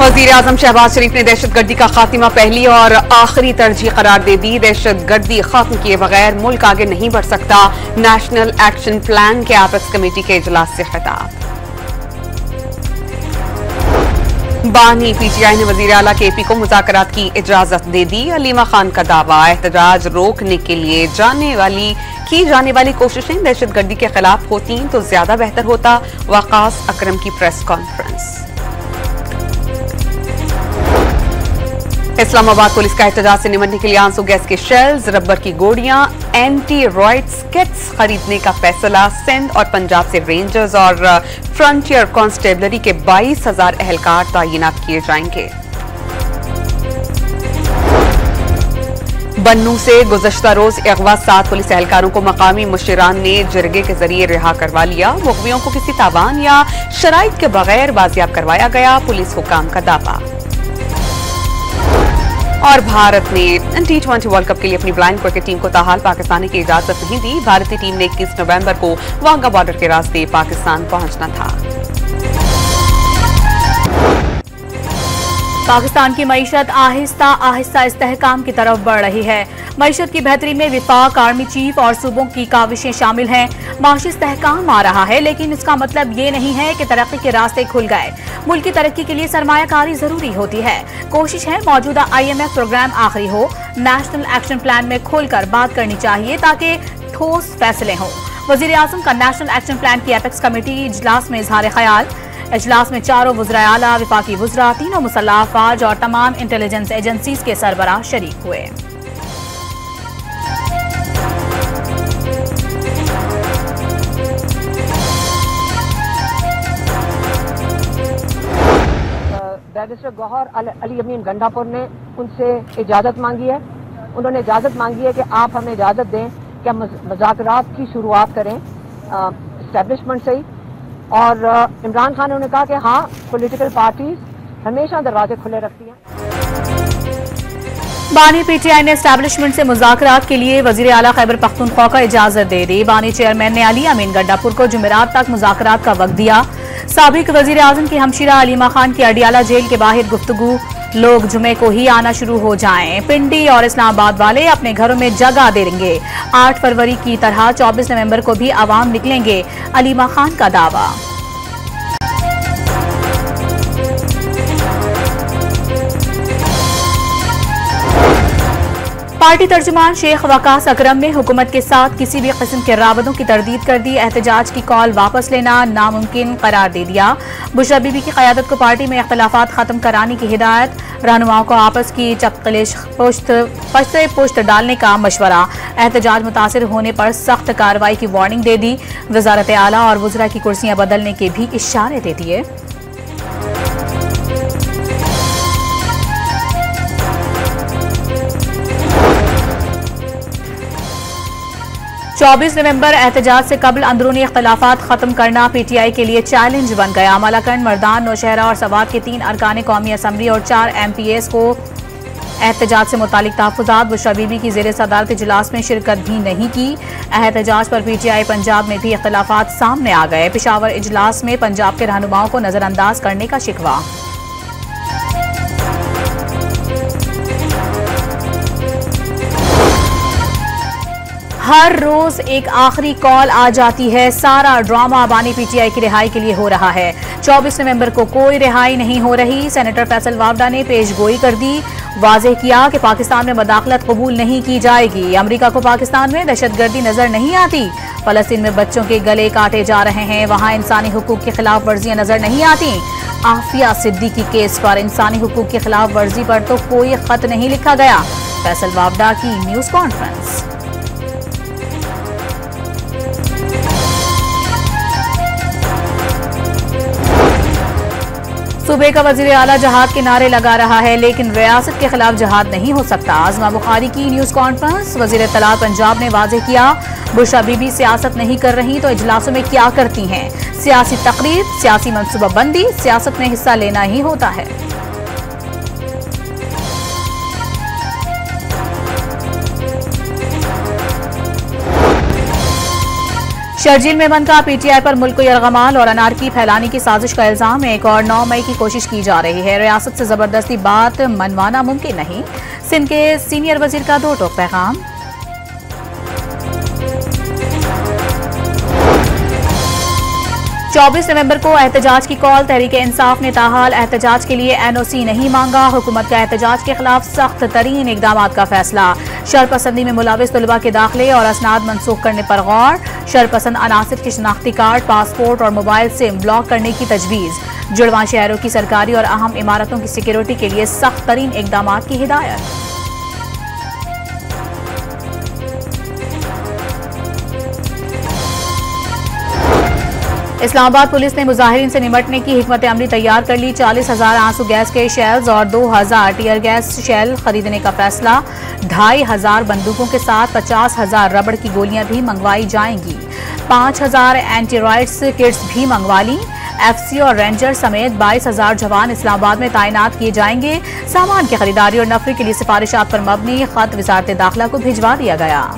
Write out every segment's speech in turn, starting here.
वज़ीर-ए-आज़म शहबाज शरीफ ने दहशतगर्दी का खात्मा पहली और आखिरी तरजीह करार दे दी। दहशतगर्दी खत्म किए बगैर मुल्क आगे नहीं बढ़ सकता। नेशनल एक्शन प्लान के एपेक्स कमेटी के इजलास से खिताब। बानी पीटीआई ने वज़ीर आला के पी को मुज़ाकरात की इजाजत दे दी। अलीमा खान का दावा, एहतजाज रोकने के लिए की जाने वाली कोशिशें दहशतगर्दी के खिलाफ होती तो ज्यादा बेहतर होता। वक़ास अकरम की प्रेस कॉन्फ्रेंस। इस्लामाबाद पुलिस का एहतजाज से निपटने के लिए आंसू गैस के शेल्स, रबर की गोलियां, एंटी रॉयट्स किट्स खरीदने का फैसला। सिंध और पंजाब से रेंजर्स और फ्रंटियर कांस्टेबलरी के 22,000 एहलकार तैनात किए जाएंगे। बन्नू से गुज़श्ता रोज अगवा 7 पुलिस एहलकारों को मकामी मुशीरान ने जिरगे के जरिए रिहा करवा लिया। मुग़वियों को किसी तावान या शराइत के बगैर बाजियाब करवाया गया, पुलिस हुकाम का दावा। और भारत ने T20 वर्ल्ड कप के लिए अपनी ब्लाइंड क्रिकेट टीम को ताहाल पाकिस्तान की इजाजत नहीं दी। भारतीय टीम ने 21 नवंबर को वाघा बॉर्डर के रास्ते पाकिस्तान पहुंचना था। पाकिस्तान की मईशत आहिस्ता आहिस्ता इस्तेहकाम की तरफ बढ़ रही है। मईशत की बेहतरी में विफाक, आर्मी चीफ और सूबों की काविशें शामिल हैं। माशी इस्तेहकाम आ रहा है, लेकिन इसका मतलब ये नहीं है कि तरक्की के रास्ते खुल गए। मुल्क की तरक्की के लिए सरमायाकारी जरूरी होती है। कोशिश है मौजूदा IMF प्रोग्राम आखिरी हो। नेशनल एक्शन प्लान में खुलकर बात करनी चाहिए ताकि ठोस फैसले हों। वज़ीर-ए-आज़म का नेशनल एक्शन प्लान की एपेक्स कमेटी इजलास में इजहार ख्याल। इजलास में चारों वज़राए आला, विफाकी वज़रा, तीनों मुसल्लह अफ़वाज और तमाम इंटेलिजेंस एजेंसीज के सरबराह शरीक हुए। बैरिस्टर गौहर अली अमीन गंडापुर ने उनसे इजाज़त मांगी है। उन्होंने इजाज़त मांगी है कि आप हमें इजाज़त दें कि हम मुज़ाकरात की शुरुआत करें इस्टेब्लिशमेंट से ही। और इमरान खान ने कहा कि हाँ, पॉलिटिकल पार्टीज हमेशा दरवाजे खुले रखती हैं। बानी पीटीआई ने एस्टैब्लिशमेंट से मुज़ाकरात के लिए वज़ीर आला खैबर पख्तूनख्वा को इजाजत दे दी। बानी चेयरमैन ने अली अमीन गंडापुर को जुमेरात तक मुज़ाकरात का वक्त दिया। साबिक वज़ीर आज़म की हमशीरा अलीमा खान की अडियाला जेल के बाहर गुफ्तगू, लोग जुमे को ही आना शुरू हो जाएं। पिंडी और इस्लामाबाद वाले अपने घरों में जगह देंगे। 8 फरवरी की तरह 24 नवंबर को भी अवाम निकलेंगे, अलीमा खान का दावा। पार्टी तर्जुमान शेख वकास अकरम ने हुकूमत के साथ किसी भी किस्म के रावतों की तरदीद कर दी। एहतजाज की कॉल वापस लेना नामुमकिन करार दे दिया। बुशरा बीबी की क़यादत को पार्टी में इख्तलाफात खत्म कराने की हिदायत। रहनुमाओं को आपस की चपकलिश पुश्त डालने का मशवरा। एहतजाज मुतासिर होने पर सख्त कार्रवाई की वार्निंग दे दी। वजारत आला और वज़रा की कुर्सियां बदलने के भी इशारे दे दिए। 24 नवंबर एहतजाज से कबल अंदरूनी इख्तलाफात खत्म करना पीटीआई के लिए चैलेंज बन गया। मालाकंड, मर्दान, नौशहरा और सवात के 3 अरकान कौमी असम्बली और 4 MPAs को एहतजाज से मुतालिक तहफ़्फ़ुज़ात। बुशरा बीबी की ज़ेर सदारत इजलास में शिरकत भी नहीं की। एहतजाज पर पीटीआई पंजाब में भी इख्तलाफात सामने आ गए। पेशावर इजलास में पंजाब के रहनुमाओं को नजरअंदाज करने का शिकवा। हर रोज एक आखिरी कॉल आ जाती है। सारा ड्रामा बानी पीटीआई की रिहाई के लिए हो रहा है। 24 नवंबर को कोई रिहाई नहीं हो रही। सेनेटर फैसल वावडा ने पेशगोई कर दी, वाज़ेह किया कि पाकिस्तान में मदाखलत कबूल नहीं की जाएगी। अमेरिका को पाकिस्तान में दहशतगर्दी नजर नहीं आती। फलस्तीन में बच्चों के गले काटे जा रहे हैं, वहां इंसानी हुकूक की खिलाफ वर्जियां नजर नहीं आती। आफिया सिद्दीकी केस पर इंसानी हुकूक की खिलाफ वर्जी पर तो कोई खत नहीं लिखा गया। फैसल वावडा की न्यूज कॉन्फ्रेंस। सूबे का वजीर आला जहाद के नारे लगा रहा है, लेकिन रियासत के खिलाफ जहाद नहीं हो सकता। आजमा बुखारी की न्यूज कॉन्फ्रेंस। वजीर तलात पंजाब ने वाज़ेह किया, बुशरा बीबी सियासत नहीं कर रही तो इजलासों में क्या करती हैं? सियासी तकरीर, सियासी मनसूबाबंदी, सियासत में हिस्सा लेना ही होता है। शर्जील मेमन का पीटीआई पर मुल्क को यरगमाल और अनारकी फैलाने की साजिश का इल्जाम। एक और 9 मई की कोशिश की जा रही है। रियासत से जबरदस्ती बात मनवाना मुमकिन नहीं। सिंध के सीनियर वजीर का दो टोक पैगाम। चौबीस नवंबर को एहतजाज की कॉल। तहरीक इंसाफ ने ताहाल एहतजाज के लिए एनओसी नहीं मांगा। हुकूमत का एहतजाज के खिलाफ सख्त तरीन इकदाम का फैसला। शरपसंदी में मुलविस तलबा के दाखिले और असनाद मनसूख करने पर गौर। शरपसंद अनासिर के शनाख्ती कार्ड, पासपोर्ट और मोबाइल सिम ब्लॉक करने की तजवीज़। जुड़वां शहरों की सरकारी और अहम इमारतों की सिक्योरिटी के लिए सख्त तरीन इकदाम की हिदायत। इस्लामाबाद पुलिस ने मुजाहिरीन से निमटने की हिकमत अमली तैयार कर ली। 40,000 आंसू गैस के शेल्स और 2,000 टीयर गैस शेल खरीदने का फैसला। 2,500 बंदूकों के साथ 50,000 रबड़ की गोलियां भी मंगवाई जाएंगी। 5,000 एंटीराइड्स किट्स भी मंगवा ली। एफसी और रेंजर समेत 22,000 जवान इस्लामाबाद में तैनात किए जाएंगे। सामान की खरीदारी और नफरी के लिए सिफारिशात पर मबनी खत वजारत दाखिला को भिजवा दिया गया।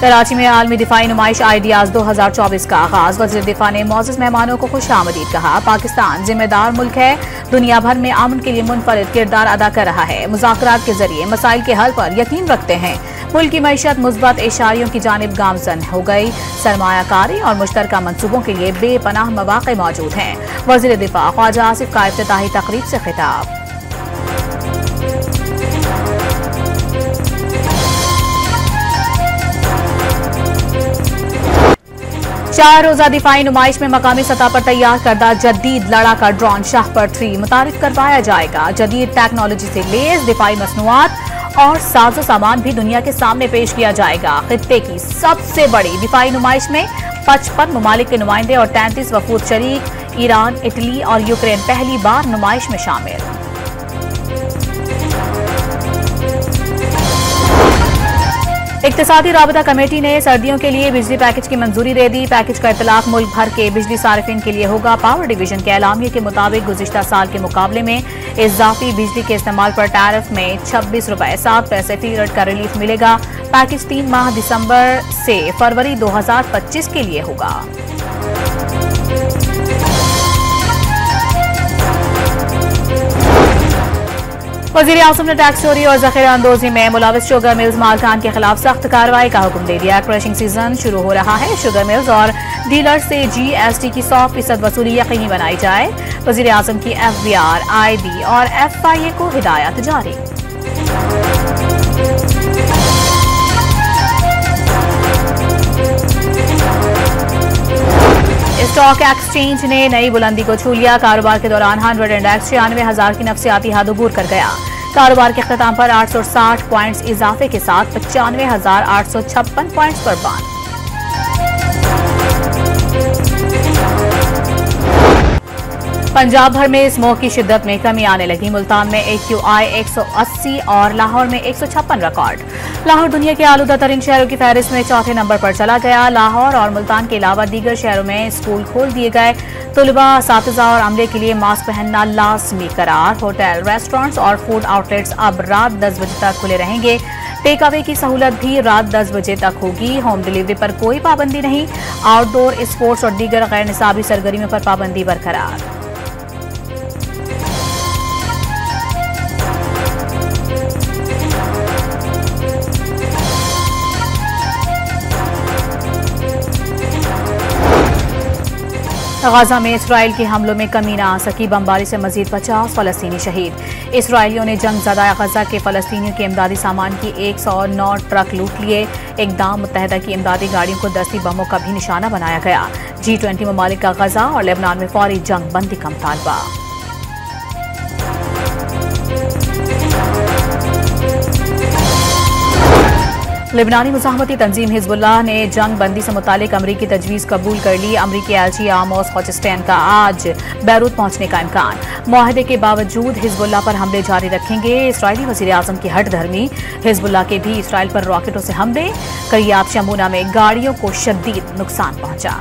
कराची में आलमी दिफाई नुमाइश आइडियाज 2024 का आगाज। वज़ीर दिफा ने मौजूद मेहमानों को खुशामदीद कहा। पाकिस्तान जिम्मेदार मुल्क है, दुनिया भर में अमन के लिए मुनफरिद किरदार अदा कर रहा है। मुज़ाकरात के जरिए मसाइल के हल पर यकीन रखते हैं। मुल्क की मईशत मुस्बत इशारियों की जानिब गामजन हो गई। सरमायाकारी और मुश्तरका मंसूबों के लिए बेपनाह मौक़े मौजूद हैं। वज़ीर दिफा ख्वाजा आसिफ का इफ्तिताही तकरीब से खिताब। चार रोजा दिफाई नुमाइश में मकामी सतह पर तैयार करदा जदीद लड़ाका ड्रोन शाहपर 3 मुतारिफ करवाया जाएगा। जदीद टेक्नोलॉजी से लेस दिफाई मसनूआत और साजो सामान भी दुनिया के सामने पेश किया जाएगा। खित्ते की सबसे बड़ी दिफाई नुमाइश में 55 ममालिक के नुमाइंदे और 33 वफूद शरीक। ईरान, इटली और यूक्रेन पहली बार नुमाइश में शामिल। इक्तिसादी राबता कमेटी ने सर्दियों के लिए बिजली पैकेज की मंजूरी दे दी। पैकेज का इतलाक मुल्क भर के बिजली सारिफिन के लिए होगा। पावर डिवीजन के एलामिये के मुताबिक गुज़िश्ता साल के मुकाबले में इजाफी बिजली के इस्तेमाल पर टैरिफ में 26 रुपए 7 पैसे फी यूनिट का रिलीफ मिलेगा। पैकेज 3 माह दिसंबर से फरवरी 2025 के लिए होगा। वज़ीर आज़म ने टैक्स चोरी और ज़ख़ीरा अंदोज़ी में मुलविस शुगर मिल्स मालकान के खिलाफ सख्त कार्रवाई का हुक्म दे दिया। क्रशिंग सीजन शुरू हो रहा है। शुगर मिल्स और डीलर्स से GST की 100% वसूली यकीनी बनाई जाए। वज़ीर आज़म की FBR, IB और FIA को हिदायत जारी। स्टॉक एक्सचेंज ने नई बुलंदी को छू लिया। कारोबार के दौरान 100 इंडेक्स 96,000 की नफसियाती हद अबूर कर गया। कारोबार के अख्ताम पर 860 पॉइंट्स इजाफे के साथ 95,856 पॉइंट्स पर बंद। पंजाब भर में स्मोक की शिद्दत में कमी आने लगी। मुल्तान में AQI 180 और लाहौर में 156 रिकॉर्ड। लाहौर दुनिया के आलूदा तरीन शहरों की फहरिस्त में चौथे नंबर पर चला गया। लाहौर और मुल्तान के अलावा दीगर शहरों में स्कूल खोल दिए गए। तुलबा, असातिज़ा और अमले के लिए मास्क पहनना लाजमी करार। होटल, रेस्टोरेंट्स और फूड आउटलेट्स अब रात 10 बजे तक खुले रहेंगे। टेक अवे की सहूलत भी रात 10 बजे तक होगी। होम डिलीवरी पर कोई पाबंदी नहीं। आउटडोर स्पोर्ट्स और दीगर गैर निसाबी सरगर्मियों पर पाबंदी बरकरार। गाजा में इसराइल के हमलों में कमी न आ सकी। बमबारी से मजीद 50 फलस्तीनी शहीद। इसराइलियों ने जंग ज़दा गजा के फलस्तीनियों के इमदादी सामान की 109 ट्रक लूट लिए। इक़दाम मुत्तहिदा की इमदादी गाड़ियों को दस्ती बमों का भी निशाना बनाया गया। G20 ममालिक का गजा और लेबनान में फौरी जंग बंदी का मुतालबा। लेबनानी मुजाहमती तंजीम हिजबुल्लाह ने जंग बंदी से मुतालिक अमरीकी तजवीज़ कबूल कर ली। अमरीकी एलची आमोस होचस्टेन का आज बैरूत पहुंचने का इम्कान। मुआहदे के बावजूद हिजबुल्लाह पर हमले जारी रखेंगे। इसराइली वज़ीर आज़म की हट धर्मी। हिजबुल्लाह के भी इसराइल पर रॉकेटों से हमले। करियाब शमूना में गाड़ियों को शदीद नुकसान पहुंचा।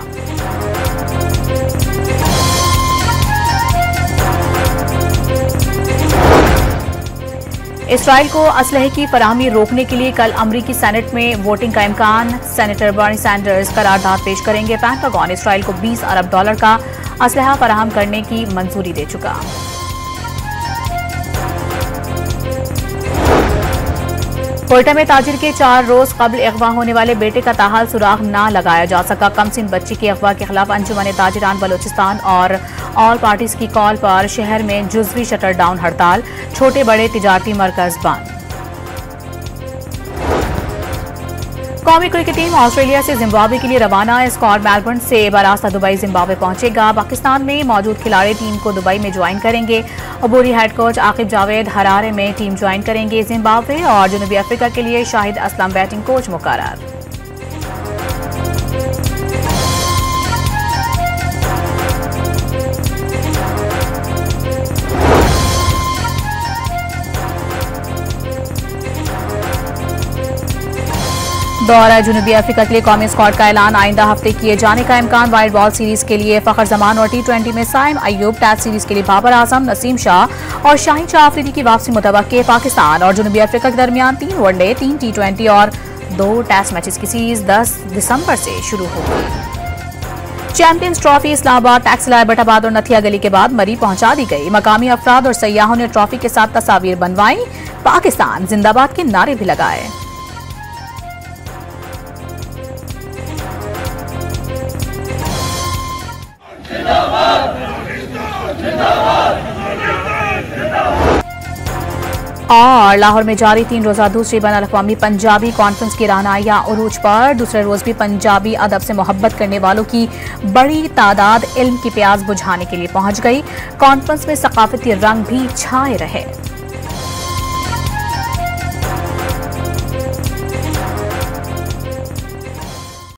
इसराइल को असलहे की फराहमी रोकने के लिए कल अमरीकी सेनेट में वोटिंग का इम्कान। सेनेटर बर्नी सैंडर्स करारदाद पेश करेंगे। पेंटागन इसराइल को $20 अरब का असलहा फराहम करने की मंजूरी दे चुका। कोयटा में ताजिर के 4 रोज कबल अगवा होने वाले बेटे का ताहाल सुराग न लगाया जा सका। कमसिन बच्ची के अगवा के खिलाफ अंजुमन ताजिरान बलोचिस्तान और ऑल पार्टीज की कॉल पर शहर में जुज़वी शटर डाउन हड़ताल। छोटे बड़े तिजारती मरकज बंद। कौमी क्रिकेट टीम ऑस्ट्रेलिया से जिम्बाब्वे के लिए रवाना। स्क्वाड मेलबर्न से बरास्ता दुबई जिम्बाब्वे पहुंचेगा। पाकिस्तान में मौजूद खिलाड़ी टीम को दुबई में ज्वाइन करेंगे। अबूरी head coach Aqib Javed Harare में टीम ज्वाइन करेंगे। जिम्बाब्वे और जनूबी अफ्रीका के लिए शाहिद असलम बैटिंग कोच मुकर्रर। दौरा जनूबी अफ्रीका के लिए कौमी स्क्वाड का ऐलान। आइंदा हफ्ते किए जाने का इम्कान। वाइट बॉल सीरीज के लिए फखर जमान और T20 में साइम अयूब, टेस्ट सीरीज के लिए बाबर आजम, नसीम शाह और शाहीन शाह अफरीदी की वापसी मुतवक्के। पाकिस्तान और जनूबी अफ्रीका के दरमियान 3 वनडे, 3 T20 और 2 टेस्ट मैचेस की सीरीज 10 दिसंबर से शुरू होगी। चैंपियंस ट्रॉफी इस्लामाबाद, टैक्सिला, बटाबाद और नथिया गली के बाद मरी पहुंचा दी गई। मकामी अफराद और सयाहों ने ट्रॉफी के साथ तस्वीर बनवाई। पाकिस्तान जिंदाबाद के नारे भी लगाए। और लाहौर में जारी 3 रोजा दूसरी बैनुल अक़वामी पंजाबी कॉन्फ्रेंस की रहनुमाइयां उरूज पर। दूसरे रोज भी पंजाबी अदब से मोहब्बत करने वालों की बड़ी तादाद इल्म की प्यास बुझाने के लिए पहुंच गई। कॉन्फ्रेंस में सकाफती रंग भी छाए रहे।